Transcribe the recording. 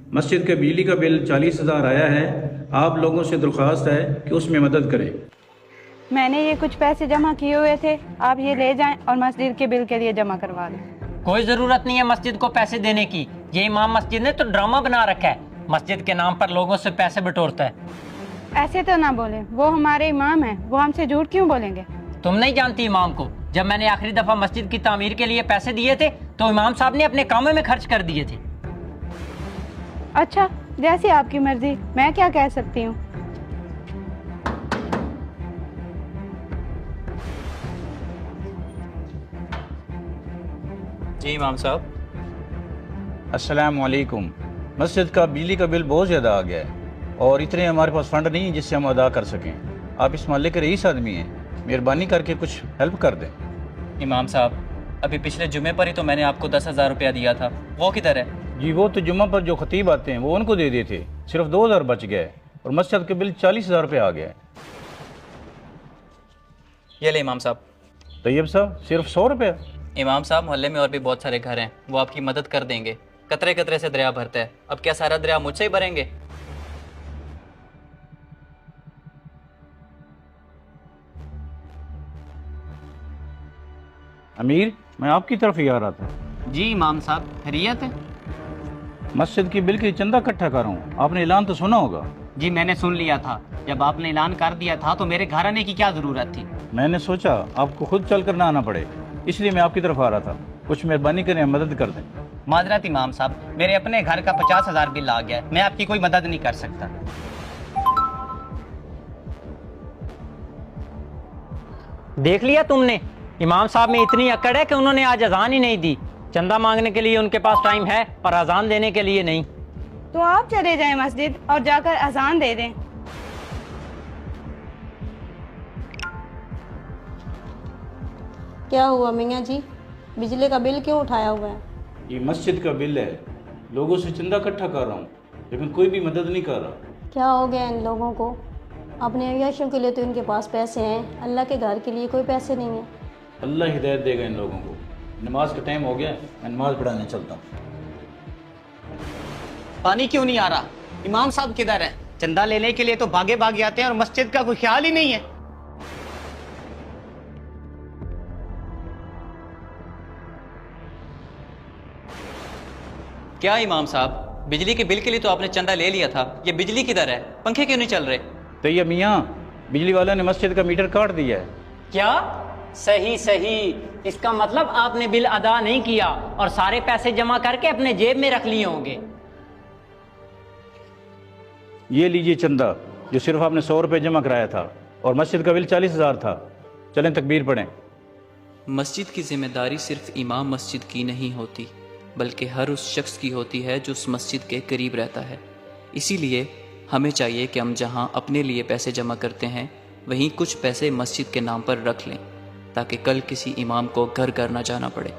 मस्जिद के बिजली का बिल 40,000 आया है। आप लोगों से दरख्वास्त है कि उसमें मदद करें। मैंने ये कुछ पैसे जमा किए हुए थे, आप ये ले जाएं और मस्जिद के बिल के लिए जमा करवा दें। कोई जरूरत नहीं है मस्जिद को पैसे देने की। ये इमाम मस्जिद ने तो ड्रामा बना रखा है, मस्जिद के नाम पर लोगों से पैसे बटोरता है। ऐसे तो ना बोलें, वो हमारे इमाम हैं, वो हमसे झूठ क्यों बोलेंगे। तुम नहीं जानती इमाम को। जब मैंने आखिरी दफा मस्जिद की तामीर के लिए पैसे दिए थे तो इमाम साहब ने अपने कामों में खर्च कर दिए थे। अच्छा, जैसी आपकी मर्जी, मैं क्या कह सकती हूँ। जी इमाम साहब। अस्सलाम वालेकुम। मस्जिद का बिजली का बिल बहुत ज़्यादा आ गया है और इतने हमारे पास फंड नहीं है जिससे हम अदा कर सकें। आप इस मोहल्ले के रईस आदमी हैं, मेहरबानी करके कुछ हेल्प कर दें। इमाम साहब, अभी पिछले जुमे पर ही तो मैंने आपको 10,000 रुपया दिया था, वो किधर है? जी वो तो जुम्मा पर जो खतीब आते हैं वो उनको दे दिए थे, सिर्फ 2,000 बच गया है और मस्जिद के बिल 40,000 रुपये आ गया है। ये ले इमाम साहब। तैयब साहब, सिर्फ 100 रुपये? इमाम साहब, मोहल्ले में और भी बहुत सारे घर हैं, वो आपकी मदद कर देंगे। कतरे कतरे से दरिया भरता है, अब क्या सारा दरिया मुझसे ही भरेंगे? अमीर, मैं आपकी तरफ ही आ रहा था। जी इमाम साहब, खैरियत है? मस्जिद की बिल की चंदा इकट्ठा कर रहा हूँ, आपने ऐलान तो सुना होगा। जी मैंने सुन लिया था, जब आपने ऐलान कर दिया था तो मेरे घर आने की क्या जरूरत थी। मैंने सोचा आपको खुद चल कर ना आना पड़े, इसलिए मैं आपकी तरफ आ रहा था। कुछ मेहरबानी करें, मदद कर दें। माजरत इमाम साहब, मेरे अपने घर का 50,000 बिल आ गया है, मैं आपकी कोई मदद नहीं कर सकता। देख लिया तुमने, इमाम साहब में इतनी अकड़ है कि उन्होंने आज अजान ही नहीं दी। चंदा मांगने के लिए उनके पास टाइम है और अजान देने के लिए नहीं। तो आप चले जाएं मस्जिद और जाकर अजान दे दें। क्या हुआ मियाँ जी, बिजली का बिल क्यों उठाया हुआ है? ये मस्जिद का बिल है, लोगों से चंदा इकट्ठा कर रहा हूँ लेकिन कोई भी मदद नहीं कर रहा। क्या हो गया इन लोगों को? अपने अय्याशों के लिए तो इनके पास पैसे हैं, अल्लाह के घर के लिए कोई पैसे नहीं है। अल्लाह हिदायत देगा इन लोगों को। नमाज का टाइम हो गया, मैं नमाज पढ़ाने चलता हूँ। पानी क्यों नहीं आ रहा? इमाम साहब किधर है? चंदा लेने के लिए तो भागे भागे आते हैं और मस्जिद का कोई ख्याल ही नहीं है। क्या इमाम साहब, बिजली के बिल के लिए तो आपने चंदा ले लिया था, ये बिजली किधर है? पंखे क्यों नहीं चल रहे? तो ये मियाँ, बिजली वाला ने मस्जिद का मीटर काट दिया है। क्या? सही सही, इसका मतलब आपने बिल अदा नहीं किया और सारे पैसे जमा करके अपने जेब में रख लिए होंगे। ये लीजिए चंदा, जो सिर्फ आपने 100 रुपये जमा कराया था और मस्जिद का बिल 40,000 था। चलें तकबीर पढ़ें। मस्जिद की जिम्मेदारी सिर्फ इमाम मस्जिद की नहीं होती, बल्कि हर उस शख्स की होती है जो उस मस्जिद के करीब रहता है। इसीलिए हमें चाहिए कि हम जहां अपने लिए पैसे जमा करते हैं वहीं कुछ पैसे मस्जिद के नाम पर रख लें, ताकि कल किसी इमाम को घर घर ना जाना पड़े।